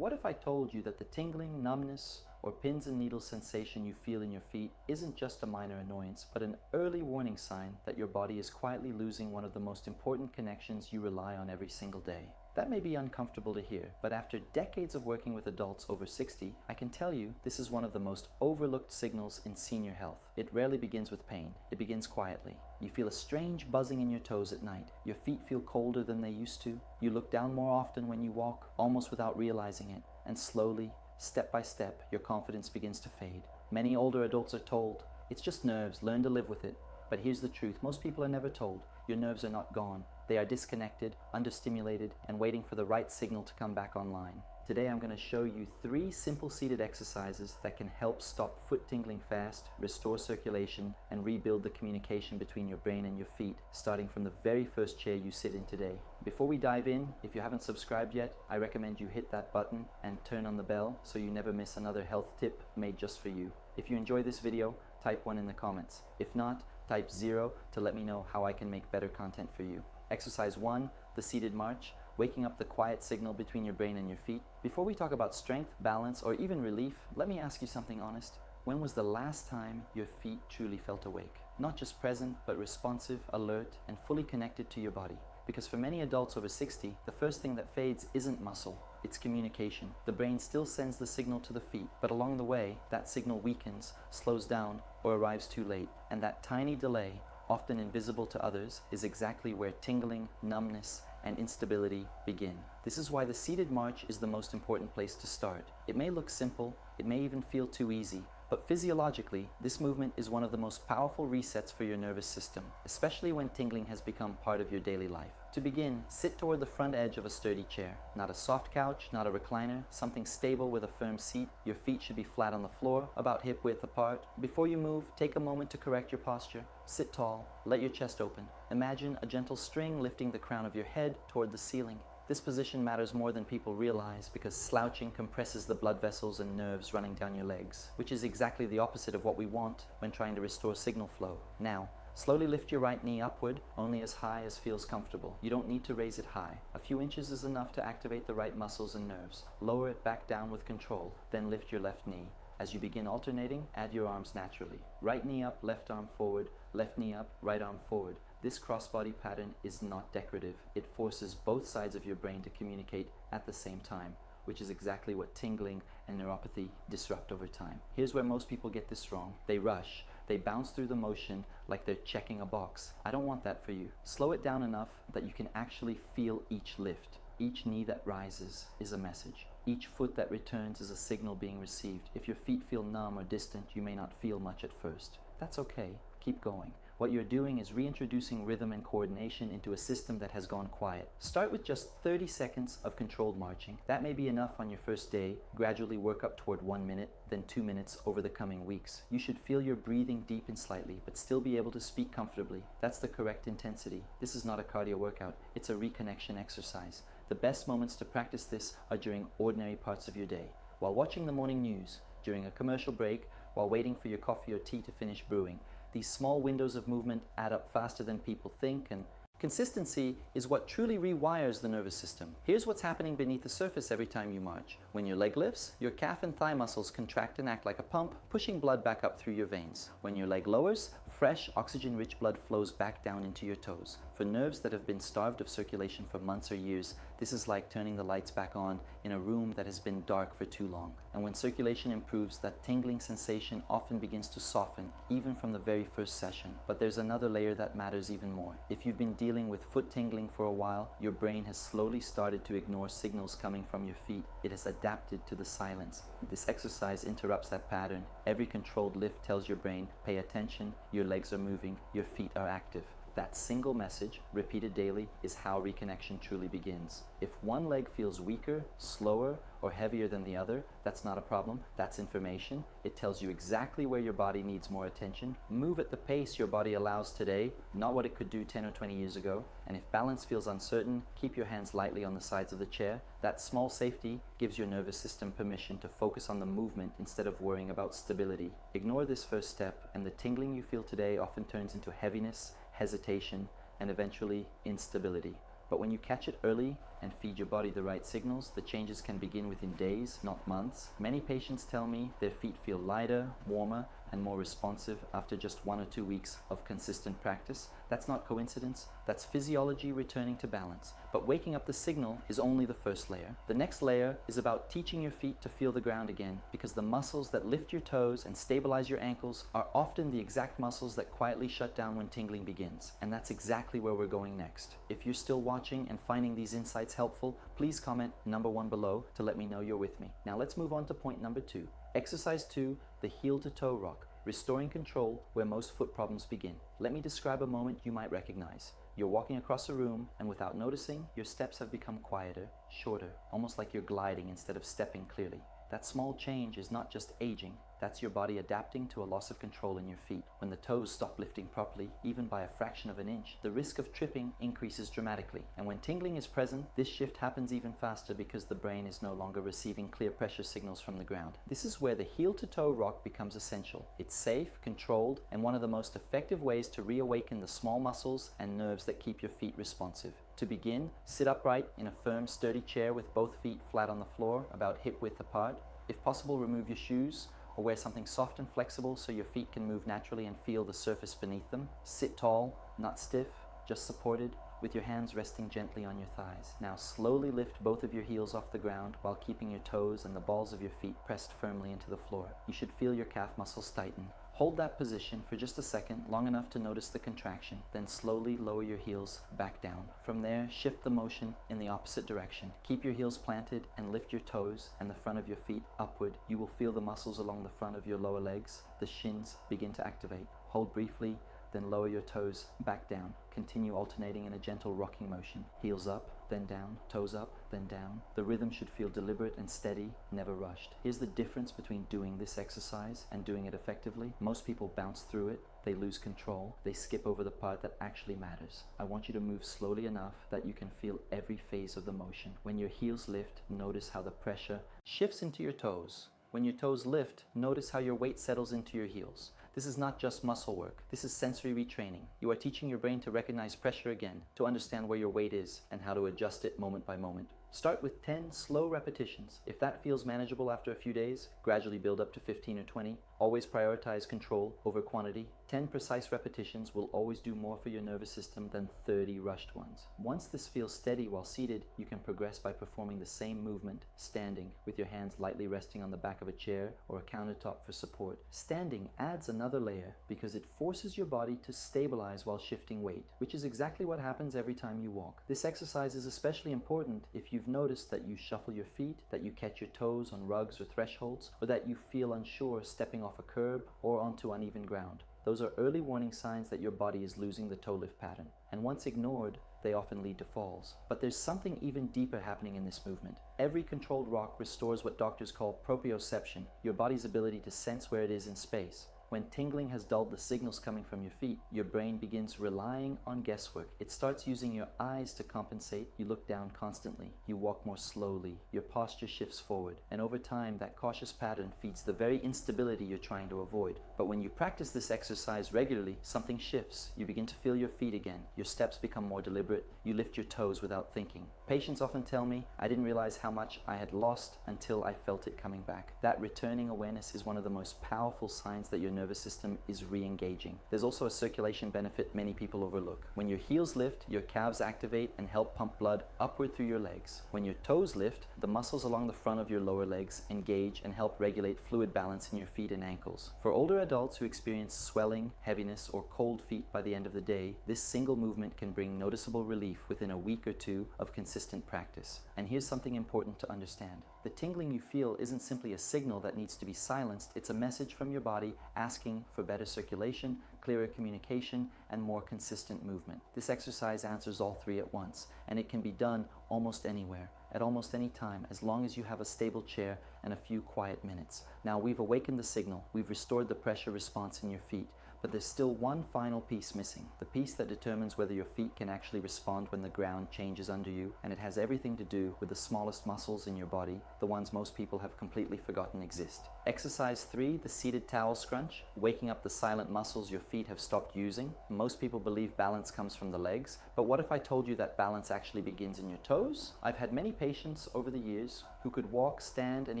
What if I told you that the tingling, numbness, or pins and needles sensation you feel in your feet isn't just a minor annoyance, but an early warning sign that your body is quietly losing one of the most important connections you rely on every single day? That may be uncomfortable to hear, but after decades of working with adults over 60, I can tell you this is one of the most overlooked signals in senior health. It rarely begins with pain. It begins quietly. You feel a strange buzzing in your toes at night. Your feet feel colder than they used to. You look down more often when you walk, almost without realizing it. And slowly, step by step, your confidence begins to fade. Many older adults are told, "It's just nerves, learn to live with it." But here's the truth, most people are never told. Your nerves are not gone. They are disconnected, understimulated, and waiting for the right signal to come back online. Today I'm going to show you 3 simple seated exercises that can help stop foot tingling fast, restore circulation, and rebuild the communication between your brain and your feet, starting from the very first chair you sit in today. Before we dive in, if you haven't subscribed yet, I recommend you hit that button and turn on the bell so you never miss another health tip made just for you. If you enjoy this video, type 1 in the comments. If not, type 0 to let me know how I can make better content for you. Exercise 1, the seated march, waking up the quiet signal between your brain and your feet. Before we talk about strength, balance, or even relief, let me ask you something honest. When was the last time your feet truly felt awake? Not just present, but responsive, alert, and fully connected to your body. Because for many adults over 60, the first thing that fades isn't muscle, it's communication. The brain still sends the signal to the feet, but along the way, that signal weakens, slows down, or arrives too late. And that tiny delay, often invisible to others, is exactly where tingling, numbness, and instability begin. This is why the seated march is the most important place to start. It may look simple, it may even feel too easy, but physiologically, this movement is one of the most powerful resets for your nervous system, especially when tingling has become part of your daily life. To begin, sit toward the front edge of a sturdy chair. Not a soft couch, not a recliner, something stable with a firm seat. Your feet should be flat on the floor, about hip width apart. Before you move, take a moment to correct your posture. Sit tall, let your chest open. Imagine a gentle string lifting the crown of your head toward the ceiling. This position matters more than people realize because slouching compresses the blood vessels and nerves running down your legs, which is exactly the opposite of what we want when trying to restore signal flow. Now, slowly lift your right knee upward, only as high as feels comfortable. You don't need to raise it high. A few inches is enough to activate the right muscles and nerves. Lower it back down with control, then lift your left knee. As you begin alternating, add your arms naturally. Right knee up, left arm forward, left knee up, right arm forward. This crossbody pattern is not decorative. It forces both sides of your brain to communicate at the same time, which is exactly what tingling and neuropathy disrupt over time. Here's where most people get this wrong. They rush. They bounce through the motion like they're checking a box. I don't want that for you. Slow it down enough that you can actually feel each lift. Each knee that rises is a message. Each foot that returns is a signal being received. If your feet feel numb or distant, you may not feel much at first. That's okay. Keep going. What you're doing is reintroducing rhythm and coordination into a system that has gone quiet. Start with just 30 seconds of controlled marching. That may be enough on your first day. Gradually work up toward 1 minute, then 2 minutes over the coming weeks. You should feel your breathing deepen slightly, but still be able to speak comfortably. That's the correct intensity. This is not a cardio workout. It's a reconnection exercise. The best moments to practice this are during ordinary parts of your day. While watching the morning news, during a commercial break, while waiting for your coffee or tea to finish brewing. These small windows of movement add up faster than people think, and consistency is what truly rewires the nervous system. Here's what's happening beneath the surface every time you march. When your leg lifts, your calf and thigh muscles contract and act like a pump, pushing blood back up through your veins. When your leg lowers, fresh, oxygen-rich blood flows back down into your toes. For nerves that have been starved of circulation for months or years, this is like turning the lights back on in a room that has been dark for too long. And when circulation improves, that tingling sensation often begins to soften, even from the very first session. But there's another layer that matters even more. If you've been dealing with foot tingling for a while, your brain has slowly started to ignore signals coming from your feet. It has adapted to the silence. This exercise interrupts that pattern. Every controlled lift tells your brain, pay attention, your legs are moving, your feet are active. That single message, repeated daily, is how reconnection truly begins. If one leg feels weaker, slower, or heavier than the other, that's not a problem. That's information. It tells you exactly where your body needs more attention. Move at the pace your body allows today, not what it could do 10 or 20 years ago. And if balance feels uncertain, keep your hands lightly on the sides of the chair. That small safety gives your nervous system permission to focus on the movement instead of worrying about stability. Ignore this first step, and the tingling you feel today often turns into heaviness, hesitation, and eventually instability. But when you catch it early, and feed your body the right signals, the changes can begin within days, not months. Many patients tell me their feet feel lighter, warmer, and more responsive after just 1 or 2 weeks of consistent practice. That's not coincidence, that's physiology returning to balance. But waking up the signal is only the first layer. The next layer is about teaching your feet to feel the ground again, because the muscles that lift your toes and stabilize your ankles are often the exact muscles that quietly shut down when tingling begins. And that's exactly where we're going next. If you're still watching and finding these insights helpful, please comment number 1 below to let me know you're with me. Now let's move on to point number 2. Exercise 2, the heel to toe rock, restoring control where most foot problems begin. Let me describe a moment you might recognize. You're walking across a room, and without noticing, your steps have become quieter, shorter, almost like you're gliding instead of stepping clearly. That small change is not just aging, that's your body adapting to a loss of control in your feet. When the toes stop lifting properly, even by a fraction of an inch, the risk of tripping increases dramatically. And when tingling is present, this shift happens even faster because the brain is no longer receiving clear pressure signals from the ground. This is where the heel to toe rock becomes essential. It's safe, controlled, and one of the most effective ways to reawaken the small muscles and nerves that keep your feet responsive. To begin, sit upright in a firm, sturdy chair with both feet flat on the floor, about hip width apart. If possible, remove your shoes or wear something soft and flexible so your feet can move naturally and feel the surface beneath them. Sit tall, not stiff, just supported, with your hands resting gently on your thighs. Now slowly lift both of your heels off the ground while keeping your toes and the balls of your feet pressed firmly into the floor. You should feel your calf muscles tighten. Hold that position for just a second, long enough to notice the contraction, then slowly lower your heels back down. From there, shift the motion in the opposite direction. Keep your heels planted and lift your toes and the front of your feet upward. You will feel the muscles along the front of your lower legs, the shins, begin to activate. Hold briefly, then lower your toes back down. Continue alternating in a gentle rocking motion. Heels up, then down, toes up, then down. The rhythm should feel deliberate and steady, never rushed. Here's the difference between doing this exercise and doing it effectively. Most people bounce through it, they lose control, they skip over the part that actually matters. I want you to move slowly enough that you can feel every phase of the motion. When your heels lift, notice how the pressure shifts into your toes. When your toes lift, notice how your weight settles into your heels. This is not just muscle work, this is sensory retraining. You are teaching your brain to recognize pressure again, to understand where your weight is and how to adjust it moment by moment. Start with 10 slow repetitions. If that feels manageable after a few days, gradually build up to 15 or 20. Always prioritize control over quantity. 10 precise repetitions will always do more for your nervous system than 30 rushed ones. Once this feels steady while seated, you can progress by performing the same movement, standing, with your hands lightly resting on the back of a chair or a countertop for support. Standing adds another layer because it forces your body to stabilize while shifting weight, which is exactly what happens every time you walk. This exercise is especially important if you've noticed that you shuffle your feet, that you catch your toes on rugs or thresholds, or that you feel unsure stepping off a curb or onto uneven ground. Those are early warning signs that your body is losing the toe lift pattern, and once ignored, they often lead to falls. But there's something even deeper happening in this movement. Every controlled rock restores what doctors call proprioception, your body's ability to sense where it is in space. When tingling has dulled the signals coming from your feet, your brain begins relying on guesswork. It starts using your eyes to compensate. You look down constantly. You walk more slowly. Your posture shifts forward. And over time, that cautious pattern feeds the very instability you're trying to avoid. But when you practice this exercise regularly, something shifts. You begin to feel your feet again. Your steps become more deliberate. You lift your toes without thinking. Patients often tell me, I didn't realize how much I had lost until I felt it coming back. That returning awareness is one of the most powerful signs that your nervous system is re-engaging. There's also a circulation benefit many people overlook. When your heels lift, your calves activate and help pump blood upward through your legs. When your toes lift, the muscles along the front of your lower legs engage and help regulate fluid balance in your feet and ankles. For older adults who experience swelling, heaviness, or cold feet by the end of the day, this single movement can bring noticeable relief within a week or two of consistent practice. And here's something important to understand. The tingling you feel isn't simply a signal that needs to be silenced, it's a message from your body asking for better circulation, clearer communication, and more consistent movement. This exercise answers all three at once, and it can be done almost anywhere, at almost any time, as long as you have a stable chair and a few quiet minutes. Now, we've awakened the signal, we've restored the pressure response in your feet, But there's still one final piece missing, the piece that determines whether your feet can actually respond when the ground changes under you, and it has everything to do with the smallest muscles in your body, the ones most people have completely forgotten exist. Exercise 3, the seated towel scrunch, waking up the silent muscles your feet have stopped using. Most people believe balance comes from the legs, but what if I told you that balance actually begins in your toes? I've had many patients over the years who could walk, stand, and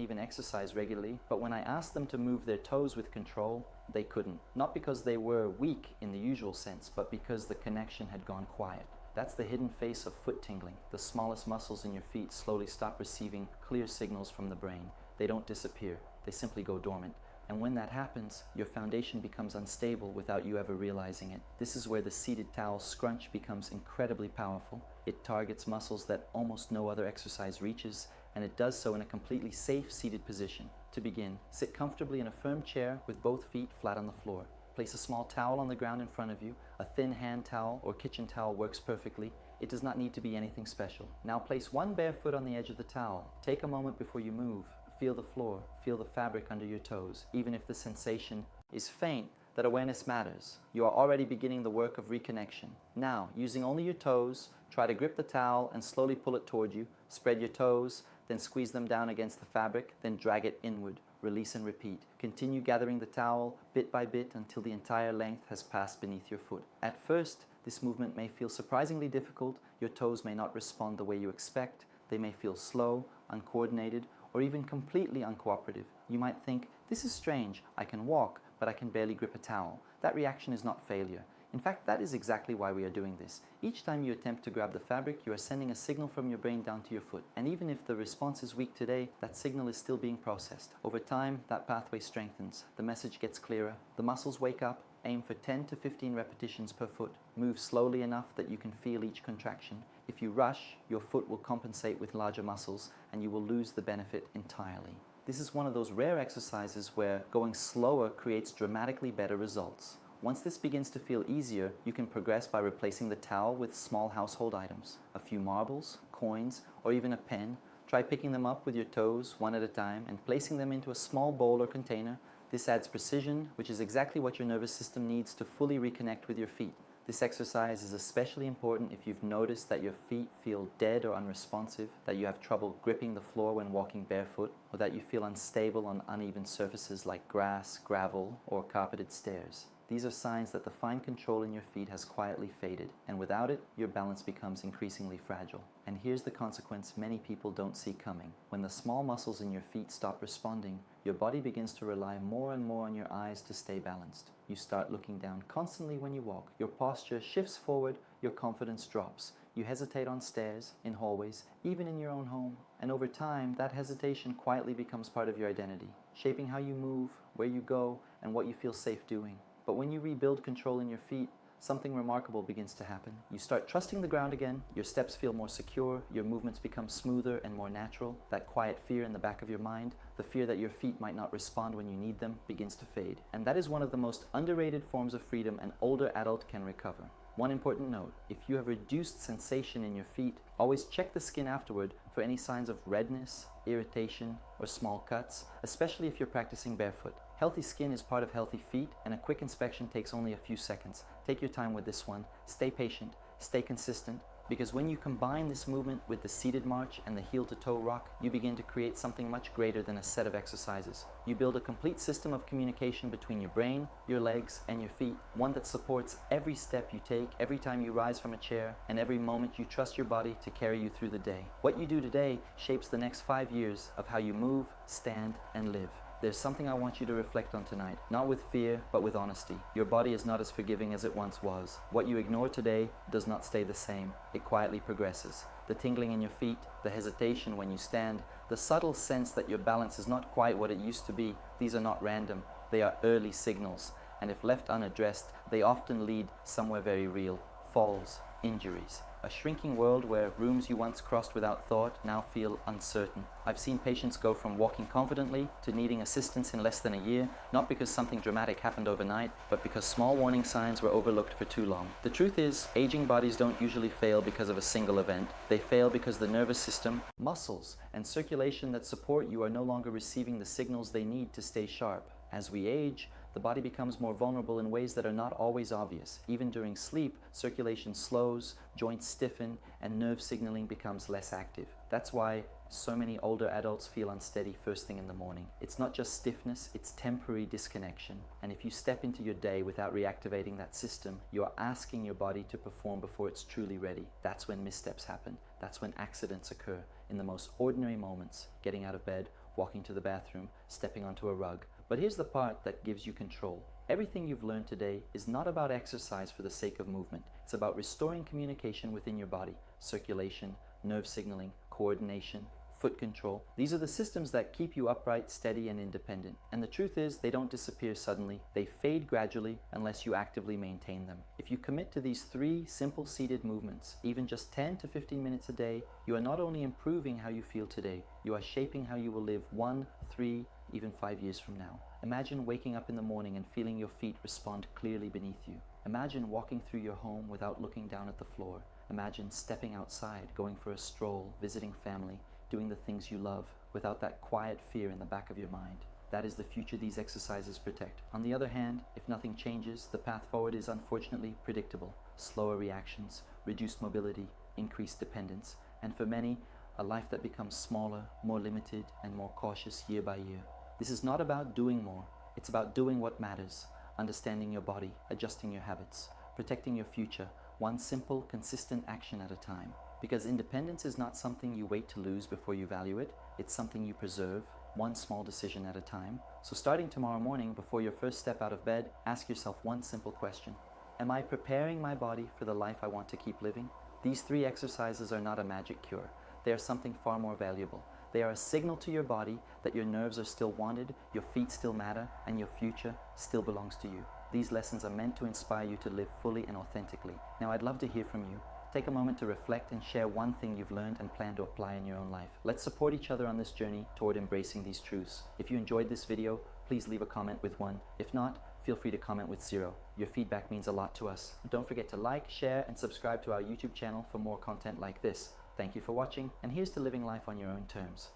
even exercise regularly, but when I asked them to move their toes with control, they couldn't. Not because they were weak in the usual sense, but because the connection had gone quiet. That's the hidden face of foot tingling. The smallest muscles in your feet slowly stop receiving clear signals from the brain. They don't disappear, they simply go dormant. And when that happens, your foundation becomes unstable without you ever realizing it. This is where the seated towel scrunch becomes incredibly powerful. It targets muscles that almost no other exercise reaches, and it does so in a completely safe seated position. To begin, sit comfortably in a firm chair with both feet flat on the floor. Place a small towel on the ground in front of you. A thin hand towel or kitchen towel works perfectly. It does not need to be anything special. Now place one bare foot on the edge of the towel. Take a moment before you move. Feel the floor, feel the fabric under your toes. Even if the sensation is faint, that awareness matters. You are already beginning the work of reconnection. Now, using only your toes, try to grip the towel and slowly pull it toward you. Spread your toes, then squeeze them down against the fabric, then drag it inward. Release and repeat. Continue gathering the towel bit by bit until the entire length has passed beneath your foot. At first, this movement may feel surprisingly difficult. Your toes may not respond the way you expect. They may feel slow, uncoordinated, or even completely uncooperative. You might think, this is strange, I can walk, but I can barely grip a towel. That reaction is not failure. In fact, that is exactly why we are doing this. Each time you attempt to grab the fabric, you are sending a signal from your brain down to your foot. And even if the response is weak today, that signal is still being processed. Over time, that pathway strengthens. The message gets clearer. The muscles wake up. Aim for 10 to 15 repetitions per foot. Move slowly enough that you can feel each contraction. If you rush, your foot will compensate with larger muscles and you will lose the benefit entirely. This is one of those rare exercises where going slower creates dramatically better results. Once this begins to feel easier, you can progress by replacing the towel with small household items. A few marbles, coins, or even a pen. Try picking them up with your toes one at a time and placing them into a small bowl or container. This adds precision, which is exactly what your nervous system needs to fully reconnect with your feet. This exercise is especially important if you've noticed that your feet feel dead or unresponsive, that you have trouble gripping the floor when walking barefoot, or that you feel unstable on uneven surfaces like grass, gravel, or carpeted stairs. These are signs that the fine control in your feet has quietly faded, and without it, your balance becomes increasingly fragile. And here's the consequence many people don't see coming. When the small muscles in your feet stop responding, your body begins to rely more and more on your eyes to stay balanced. You start looking down constantly when you walk. Your posture shifts forward, your confidence drops. You hesitate on stairs, in hallways, even in your own home. And over time, that hesitation quietly becomes part of your identity, shaping how you move, where you go, and what you feel safe doing. But when you rebuild control in your feet, something remarkable begins to happen. You start trusting the ground again, your steps feel more secure, your movements become smoother and more natural. That quiet fear in the back of your mind, the fear that your feet might not respond when you need them, begins to fade. And that is one of the most underrated forms of freedom an older adult can recover. One important note, if you have reduced sensation in your feet, always check the skin afterward for any signs of redness, irritation, or small cuts, especially if you're practicing barefoot. Healthy skin is part of healthy feet, and a quick inspection takes only a few seconds. Take your time with this one, stay patient, stay consistent, because when you combine this movement with the seated march and the heel-to-toe rock, you begin to create something much greater than a set of exercises. You build a complete system of communication between your brain, your legs, and your feet, one that supports every step you take, every time you rise from a chair, and every moment you trust your body to carry you through the day. What you do today shapes the next 5 years of how you move, stand, and live. There's something I want you to reflect on tonight, not with fear, but with honesty. Your body is not as forgiving as it once was. What you ignore today does not stay the same. It quietly progresses. The tingling in your feet, the hesitation when you stand, the subtle sense that your balance is not quite what it used to be, these are not random. They are early signals, and if left unaddressed, they often lead somewhere very real. Falls, injuries. A shrinking world where rooms you once crossed without thought now feel uncertain. I've seen patients go from walking confidently to needing assistance in less than a year, not because something dramatic happened overnight, but because small warning signs were overlooked for too long. The truth is, aging bodies don't usually fail because of a single event. They fail because the nervous system, muscles, and circulation that support you are no longer receiving the signals they need to stay sharp. As we age, the body becomes more vulnerable in ways that are not always obvious. Even during sleep, circulation slows, joints stiffen, and nerve signaling becomes less active. That's why so many older adults feel unsteady first thing in the morning. It's not just stiffness, it's temporary disconnection. And if you step into your day without reactivating that system, you're asking your body to perform before it's truly ready. That's when missteps happen. That's when accidents occur, in the most ordinary moments, getting out of bed, walking to the bathroom, stepping onto a rug. But here's the part that gives you control. Everything you've learned today is not about exercise for the sake of movement. It's about restoring communication within your body, circulation, nerve signaling, coordination, foot control. These are the systems that keep you upright, steady, and independent. And the truth is, they don't disappear suddenly. They fade gradually unless you actively maintain them. If you commit to these 3 simple seated movements, even just 10 to 15 minutes a day, you are not only improving how you feel today, you are shaping how you will live 1, 3, even 5 years from now. Imagine waking up in the morning and feeling your feet respond clearly beneath you. Imagine walking through your home without looking down at the floor. Imagine stepping outside, going for a stroll, visiting family, doing the things you love without that quiet fear in the back of your mind. That is the future these exercises protect. On the other hand, if nothing changes, the path forward is unfortunately predictable. Slower reactions, reduced mobility, increased dependence, and for many, a life that becomes smaller, more limited, and more cautious year by year. This is not about doing more. It's about doing what matters, understanding your body, adjusting your habits, protecting your future, one simple, consistent action at a time. Because independence is not something you wait to lose before you value it. It's something you preserve, one small decision at a time. So starting tomorrow morning, before your first step out of bed, ask yourself one simple question. Am I preparing my body for the life I want to keep living? These 3 exercises are not a magic cure. They are something far more valuable. They are a signal to your body that your nerves are still wanted, your feet still matter, and your future still belongs to you. These lessons are meant to inspire you to live fully and authentically. Now, I'd love to hear from you. Take a moment to reflect and share one thing you've learned and plan to apply in your own life. Let's support each other on this journey toward embracing these truths. If you enjoyed this video, please leave a comment with 1. If not, feel free to comment with 0. Your feedback means a lot to us. Don't forget to like, share, and subscribe to our YouTube channel for more content like this. Thank you for watching, and here's to living life on your own terms.